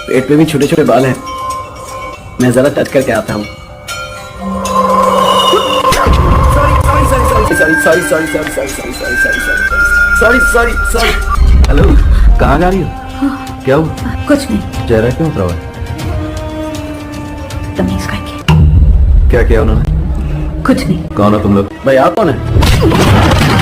पेट पे भी छोटे छोटे बाल हैं। मैं जरा टच करके आता हूँ। सॉरी। हेलो, कहाँ जा रही हो? क्या हुआ? कुछ नहीं। चेहरा क्यों उतरा हुआ है? तमीज करके। क्या किया उन्होंने? कुछ नहीं। कौन हो तुम लोग? भाई आप कौन है?